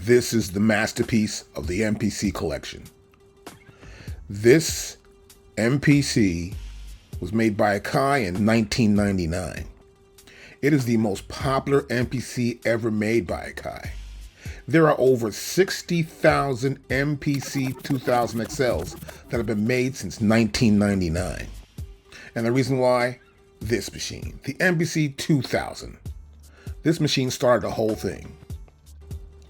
This is the masterpiece of the MPC collection. This MPC was made by AKAI in 1999. It is the most popular MPC ever made by AKAI. There are over 60,000 MPC 2000 XLs that have been made since 1999. And the reason why? This machine, the MPC 2000. This machine started the whole thing.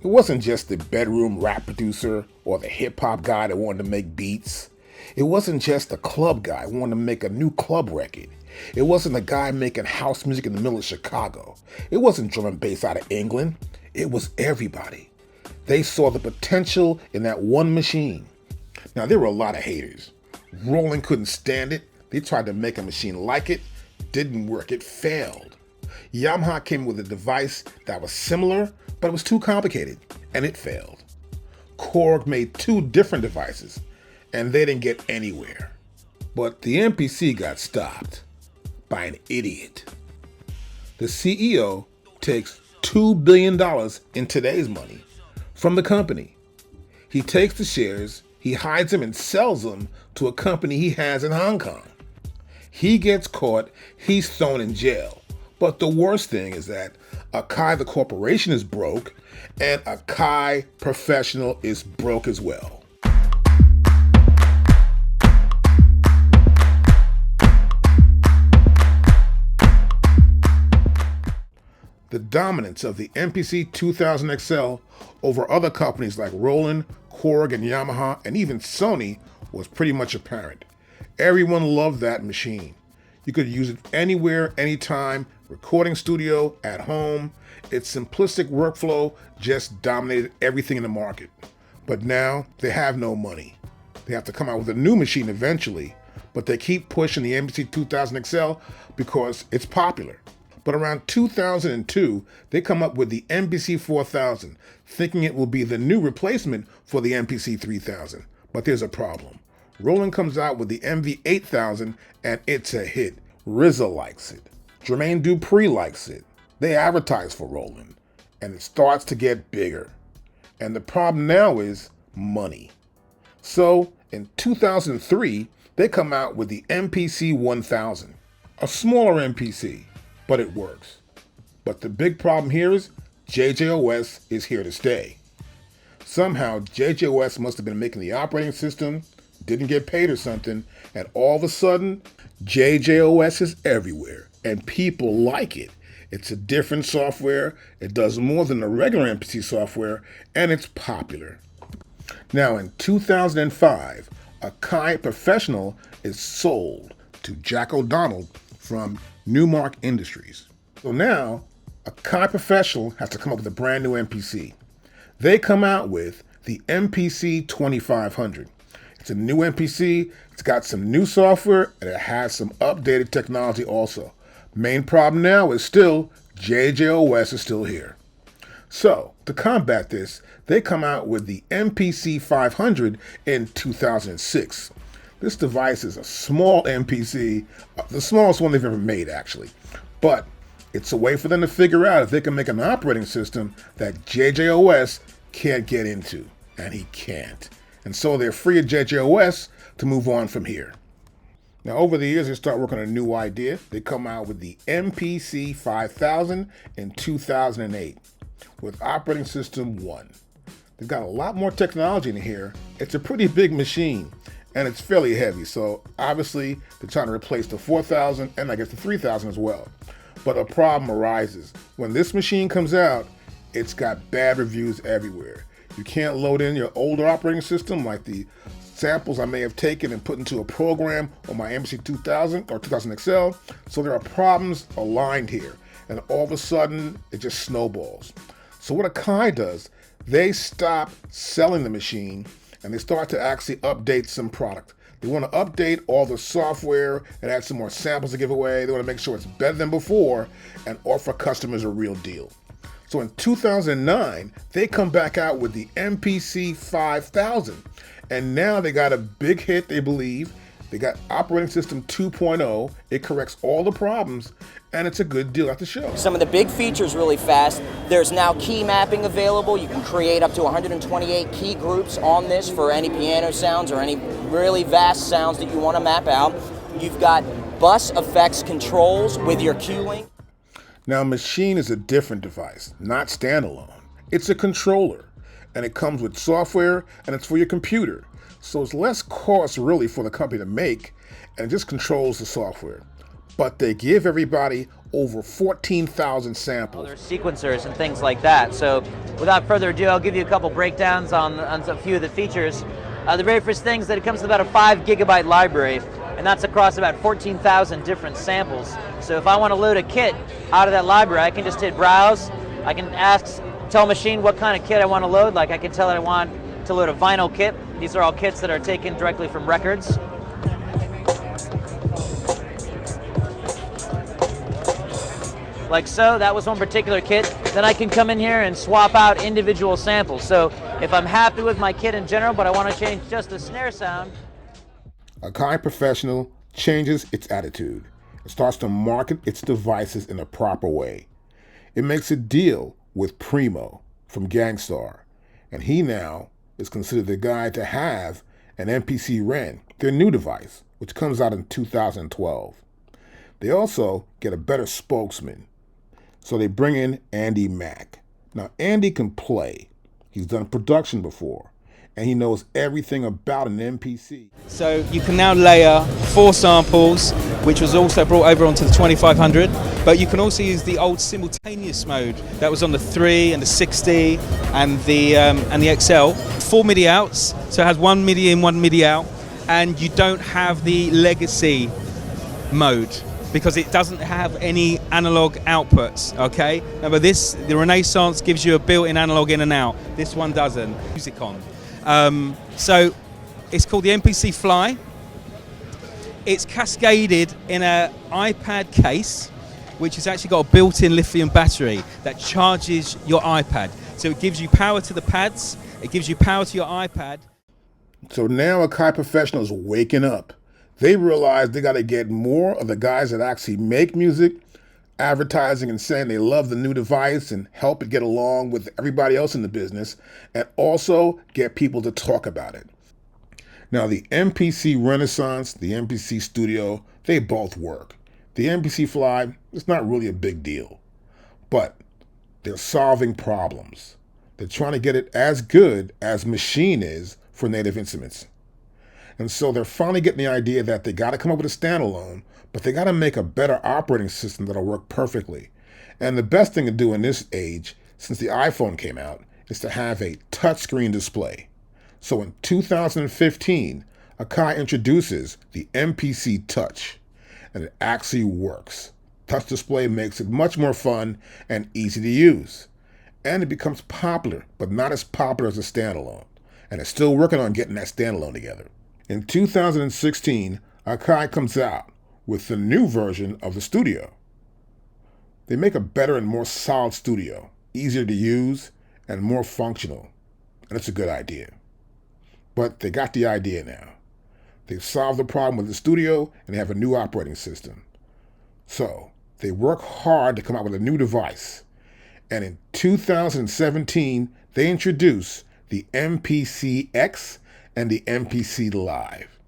It wasn't just the bedroom rap producer or the hip-hop guy that wanted to make beats. It wasn't just the club guy who wanted to make a new club record. It wasn't the guy making house music in the middle of Chicago. It wasn't drum and bass out of England. It was everybody. They saw the potential in that one machine. Now, there were a lot of haters. Roland couldn't stand it. They tried to make a machine like it. Didn't work. It failed. Yamaha came with a device that was similar, but it was too complicated, and it failed. Korg made two different devices, and they didn't get anywhere. But the MPC got stopped by an idiot. The CEO takes $2 billion in today's money from the company. He takes the shares, he hides them and sells them to a company he has in Hong Kong. He gets caught, he's thrown in jail. But the worst thing is that AKAI the corporation is broke, and AKAI Professional is broke as well. The dominance of the MPC 2000 XL over other companies like Roland, Korg, and Yamaha, and even Sony was pretty much apparent. Everyone loved that machine. You could use it anywhere, anytime, recording studio, at home. Its simplistic workflow just dominated everything in the market. But now they have no money. They have to come out with a new machine eventually, but they keep pushing the MPC 2000 XL because it's popular. But around 2002, they come up with the MPC 4000, thinking it will be the new replacement for the MPC 3000. But there's a problem. Roland comes out with the MV 8000 and it's a hit. RZA likes it. Jermaine Dupri likes it. They advertise for Roland and it starts to get bigger. And the problem now is money. So in 2003, they come out with the MPC 1000, a smaller MPC, but it works. But the big problem here is JJOS is here to stay. Somehow JJOS must have been making the operating system, didn't get paid or something, and all of a sudden, JJOS is everywhere, and people like it. It's a different software, it does more than the regular MPC software, and it's popular. Now in 2005, AKAI Professional is sold to Jack O'Donnell from Newmark Industries. So now, AKAI Professional has to come up with a brand new MPC. They come out with the MPC 2500. It's a new MPC, it's got some new software, and it has some updated technology also. Main problem now is still JJOS is still here. So, to combat this, they come out with the MPC 500 in 2006. This device is a small MPC, the smallest one they've ever made actually. But it's a way for them to figure out if they can make an operating system that JJOS can't get into, and he can't. And so they're free of JJOS to move on from here. Now over the years, they start working on a new idea. They come out with the MPC 5000 in 2008 with operating system 1. They've got a lot more technology in here. It's a pretty big machine and it's fairly heavy. So obviously they're trying to replace the 4000 and I guess the 3000 as well. But a problem arises. When this machine comes out, it's got bad reviews everywhere. You can't load in your older operating system like the samples I may have taken and put into a program on my MPC 2000 or 2000 XL. So there are problems aligned here. And all of a sudden, it just snowballs. So what AKAI does, they stop selling the machine and they start to actually update some product. They want to update all the software and add some more samples to give away. They want to make sure it's better than before and offer customers a real deal. So in 2009, they come back out with the MPC 5000. And now they got a big hit, they believe. They got operating system 2.0. It corrects all the problems, and it's a good deal at the show. Some of the big features really fast. There's now key mapping available. You can create up to 128 key groups on this for any piano sounds or any really vast sounds that you want to map out. You've got bus effects controls with your Q-Link. Now, Machine is a different device, not standalone. It's a controller, and it comes with software, and it's for your computer. So it's less cost really for the company to make, and it just controls the software. But they give everybody over 14,000 samples. There's sequencers and things like that. So without further ado, I'll give you a couple breakdowns on a few of the features. The very first thing is that it comes with about a 5 gigabyte library, and that's across about 14,000 different samples. So if I want to load a kit out of that library, I can just hit browse. I can tell Machine what kind of kit I want to load. Like I can tell it I want to load a vinyl kit. These are all kits that are taken directly from records. Like so, that was one particular kit. Then I can come in here and swap out individual samples. So if I'm happy with my kit in general, but I want to change just the snare sound. AKAI Professional changes its attitude. It starts to market its devices in a proper way. It makes a deal with Primo from Gangstar, and he now is considered the guy to have an MPC Ren, their new device, which comes out in 2012. They also get a better spokesman, so they bring in Andy Mack. Now, Andy can play. He's done production before, and he knows everything about an MPC. So you can now layer 4 samples, which was also brought over onto the 2500, but you can also use the old simultaneous mode that was on the 3 and the 60 and the XL. 4 MIDI outs, so it has 1 MIDI in, 1 MIDI out, and you don't have the legacy mode because it doesn't have any analog outputs, okay? Now, but the Renaissance gives you a built-in analog in and out. This one doesn't. Music on. So it's called the MPC Fly. It's cascaded in an iPad case, which has actually got a built-in lithium battery that charges your iPad. So it gives you power to the pads, it gives you power to your iPad. So now AKAI Professional is waking up. They realize they got to get more of the guys that actually make music, advertising and saying they love the new device and help it get along with everybody else in the business, and also get people to talk about it. Now, the MPC Renaissance, the MPC Studio, they both work. The MPC Fly, it's not really a big deal, but they're solving problems. They're trying to get it as good as Machine is for Native Instruments. And so they're finally getting the idea that they got to come up with a standalone, but they got to make a better operating system that'll work perfectly. And the best thing to do in this age, since the iPhone came out, is to have a touchscreen display. So in 2015, AKAI introduces the MPC Touch, and it actually works. Touch display makes it much more fun and easy to use. And it becomes popular, but not as popular as a standalone. And it's still working on getting that standalone together. In 2016, AKAI comes out with the new version of the Studio. They make a better and more solid Studio, easier to use and more functional. And it's a good idea. But they got the idea now. They've solved the problem with the Studio and they have a new operating system. So they work hard to come out with a new device. And in 2017, they introduced the MPC X and the MPC Live.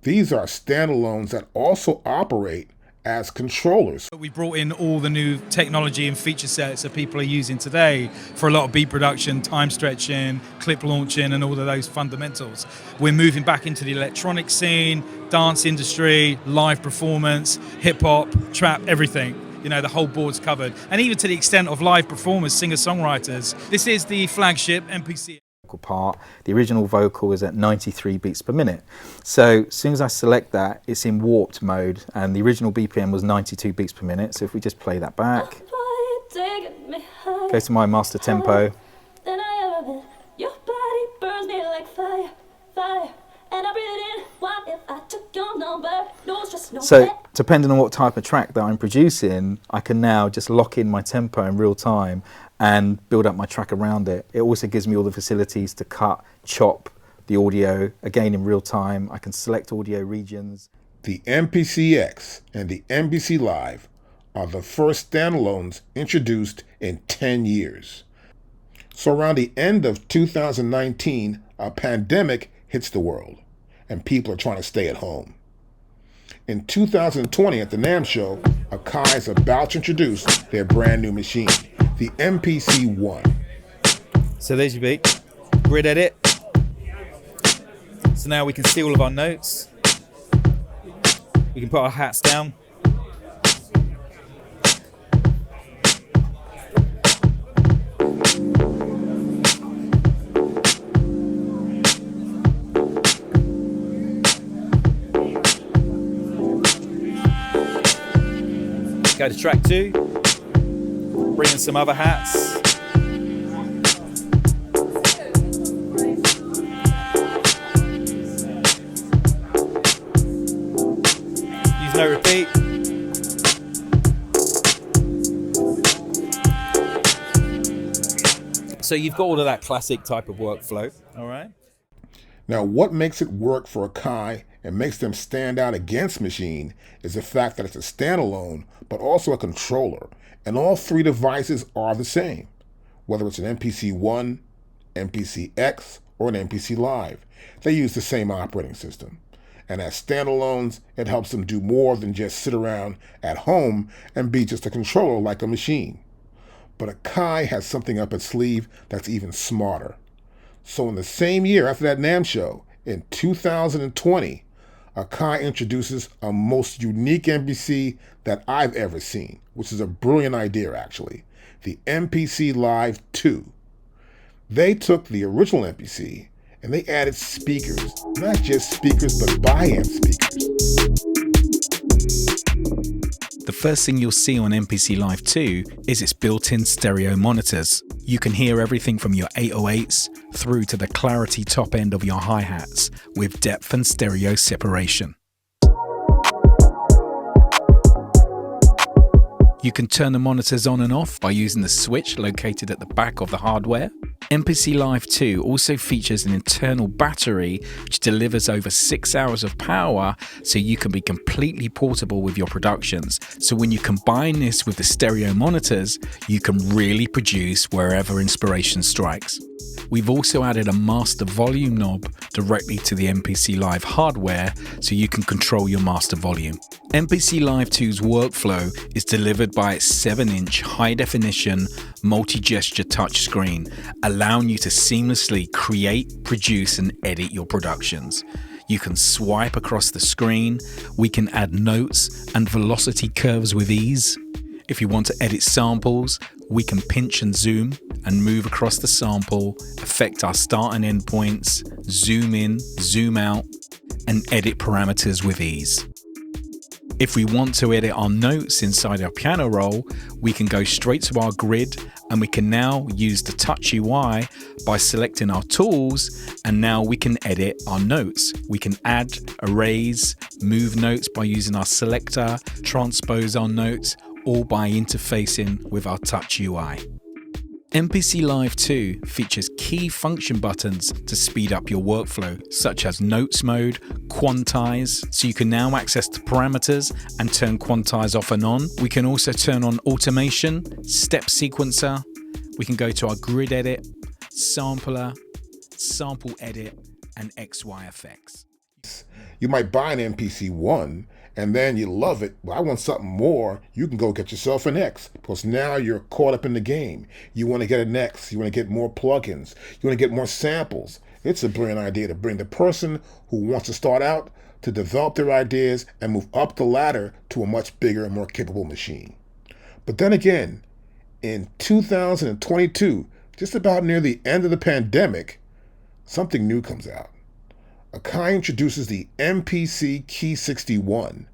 These are standalones that also operate as controllers. We brought in all the new technology and feature sets that people are using today for a lot of beat production, time stretching, clip launching, and all of those fundamentals. We're moving back into the electronic scene, dance industry, live performance, hip hop, trap, everything. You know, the whole board's covered. And even to the extent of live performers, singer-songwriters. This is the flagship MPC. Part. The original vocal is at 93 beats per minute. So as soon as I select that, it's in warped mode, and the original BPM was 92 beats per minute. So if we just play that back, go to my master tempo. So depending on what type of track that I'm producing, I can now just lock in my tempo in real time and build up my track around it. It also gives me all the facilities to cut, chop, the audio, again in real time. I can select audio regions. The MPC X and the MPC Live are the first standalones introduced in 10 years. So around the end of 2019, a pandemic hits the world, and people are trying to stay at home. In 2020 at the NAMM show, AKAI is about to introduce their brand new machine, the MPC One. So there's your beat, grid edit. So now we can see all of our notes. We can put our hats down. Go to track 2, bring in some other hats. Use no repeat. So you've got all of that classic type of workflow, all right? Now, what makes it work for AKAI and makes them stand out against Machine is the fact that it's a standalone, but also a controller, and all three devices are the same, whether it's an MPC One, MPC X, or an MPC Live. They use the same operating system. And as standalones, it helps them do more than just sit around at home and be just a controller like a machine. But AKAI has something up its sleeve that's even smarter. So in the same year after that NAMM show, in 2020, AKAI introduces a most unique MPC that I've ever seen, which is a brilliant idea actually, the MPC Live II. They took the original MPC and they added speakers, not just speakers, but buy-in speakers. The first thing you'll see on MPC Live II is its built-in stereo monitors. You can hear everything from your 808s through to the clarity top end of your hi-hats with depth and stereo separation. You can turn the monitors on and off by using the switch located at the back of the hardware. MPC Live II also features an internal battery which delivers over 6 hours of power, so you can be completely portable with your productions. So when you combine this with the stereo monitors, you can really produce wherever inspiration strikes. We've also added a master volume knob directly to the MPC Live hardware, so you can control your master volume. MPC Live II's workflow is delivered by its 7-inch high-definition multi-gesture touchscreen, allowing you to seamlessly create, produce, and edit your productions. You can swipe across the screen, we can add notes and velocity curves with ease. If you want to edit samples, we can pinch and zoom and move across the sample, affect our start and end points, zoom in, zoom out, and edit parameters with ease. If we want to edit our notes inside our piano roll, we can go straight to our grid, and we can now use the touch UI by selecting our tools, and now we can edit our notes. We can add, erase, move notes by using our selector, transpose our notes, all by interfacing with our touch UI. MPC Live II features key function buttons to speed up your workflow, such as Notes Mode, Quantize, so you can now access the parameters and turn Quantize off and on. We can also turn on Automation, Step Sequencer. We can go to our Grid Edit, Sampler, Sample Edit, and XY effects. You might buy an MPC One and then you love it. Well, I want something more. You can go get yourself an X, because now you're caught up in the game. You want to get an X. You want to get more plugins. You want to get more samples. It's a brilliant idea to bring the person who wants to start out to develop their ideas and move up the ladder to a much bigger and more capable machine. But then again, in 2022, just about near the end of the pandemic, something new comes out. AKAI introduces the MPC Key 61,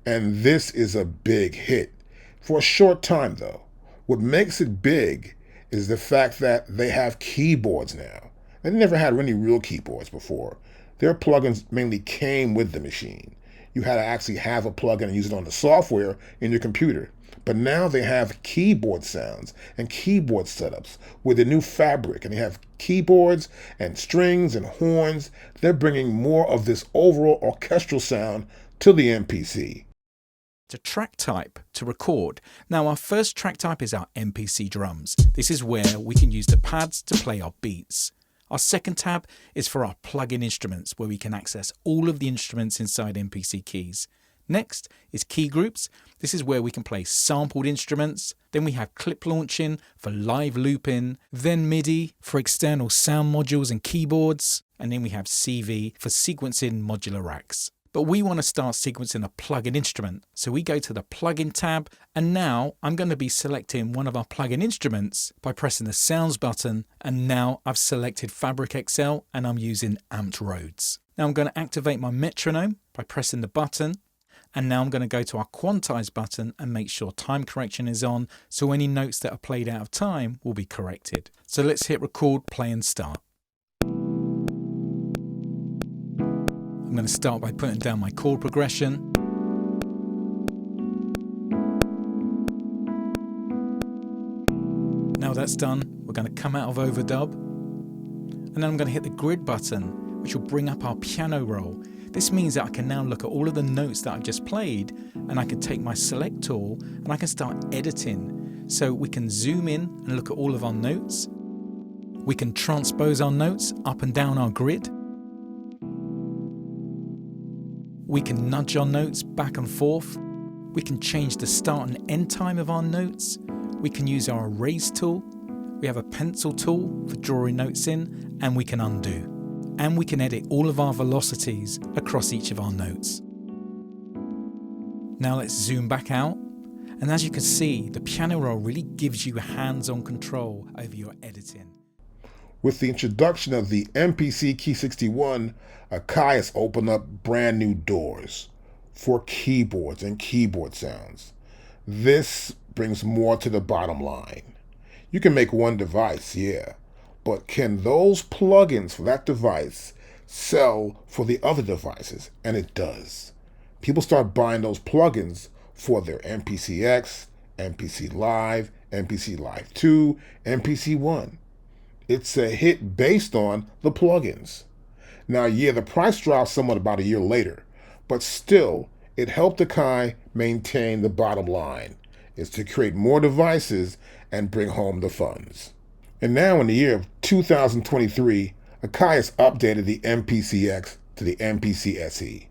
and this is a big hit. For a short time though, what makes it big is the fact that they have keyboards now. They never had any real keyboards before. Their plugins mainly came with the machine. You had to actually have a plugin and use it on the software in your computer. But now they have keyboard sounds and keyboard setups with the new fabric, and they have keyboards and strings and horns. They're bringing more of this overall orchestral sound to the MPC. To track type to record. Now our first track type is our MPC drums. This is where we can use the pads to play our beats. Our second tab is for our plug-in instruments, where we can access all of the instruments inside MPC Keys. Next is key groups. This is where we can play sampled instruments. Then we have clip launching for live looping. Then MIDI for external sound modules and keyboards. And then we have CV for sequencing modular racks. But we want to start sequencing a plug-in instrument. So we go to the plugin tab, and now I'm going to be selecting one of our plugin instruments by pressing the sounds button. And now I've selected Fabric XL and I'm using Amped Rhodes. Now I'm going to activate my metronome by pressing the button. And now I'm going to go to our quantize button and make sure time correction is on, so any notes that are played out of time will be corrected. So let's hit record, play and start. I'm going to start by putting down my chord progression. Now that's done, we're going to come out of overdub. And then I'm going to hit the grid button, which will bring up our piano roll. This means that I can now look at all of the notes that I've just played, and I can take my select tool and I can start editing. So we can zoom in and look at all of our notes. We can transpose our notes up and down our grid. We can nudge our notes back and forth. We can change the start and end time of our notes. We can use our erase tool. We have a pencil tool for drawing notes in, and we can undo. And we can edit all of our velocities across each of our notes. Now let's zoom back out. And as you can see, the piano roll really gives you hands-on control over your editing. With the introduction of the MPC Key 61, AKAI has opened up brand new doors for keyboards and keyboard sounds. This brings more to the bottom line. You can make one device, yeah, but can those plugins for that device sell for the other devices? And it does. People start buying those plugins for their MPCX, MPC Live, MPC Live II, MPC One. It's a hit based on the plugins. Now, yeah, the price dropped somewhat about a year later, but still, it helped AKAI maintain the bottom line, is to create more devices and bring home the funds. And now in the year of 2023, AKAI has updated the MPCX to the MPC SE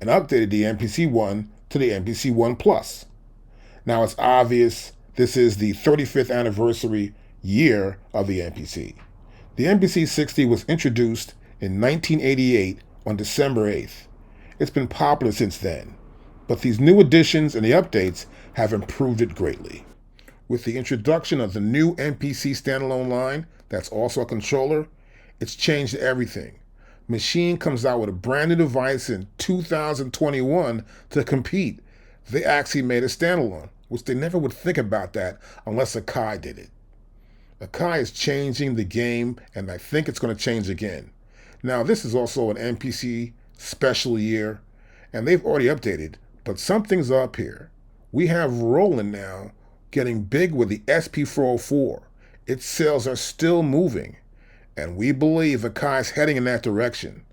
and updated the MPC One to the MPC One Plus. Now it's obvious this is the 35th anniversary year of the MPC. The MPC 60 was introduced in 1988 on December 8th. It's been popular since then, but these new additions and the updates have improved it greatly. With the introduction of the new MPC standalone line, that's also a controller, it's changed everything. Machine comes out with a brand new device in 2021 to compete. They actually made a standalone, which they never would think about that unless AKAI did it. AKAI is changing the game, and I think it's going to change again. Now, this is also an MPC special year, and they've already updated, but something's up here. We have Roland now getting big with the SP404. Its sales are still moving, and we believe AKAI is heading in that direction.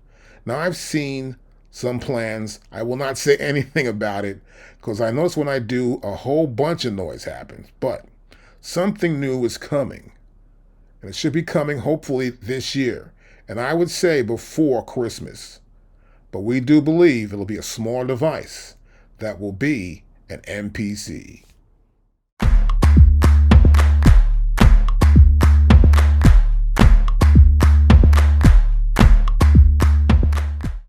Now, I've seen some plans. I will not say anything about it, because I notice when I do, a whole bunch of noise happens, but something new is coming. And it should be coming hopefully this year. And I would say before Christmas. But we do believe it'll be a small device that will be an MPC.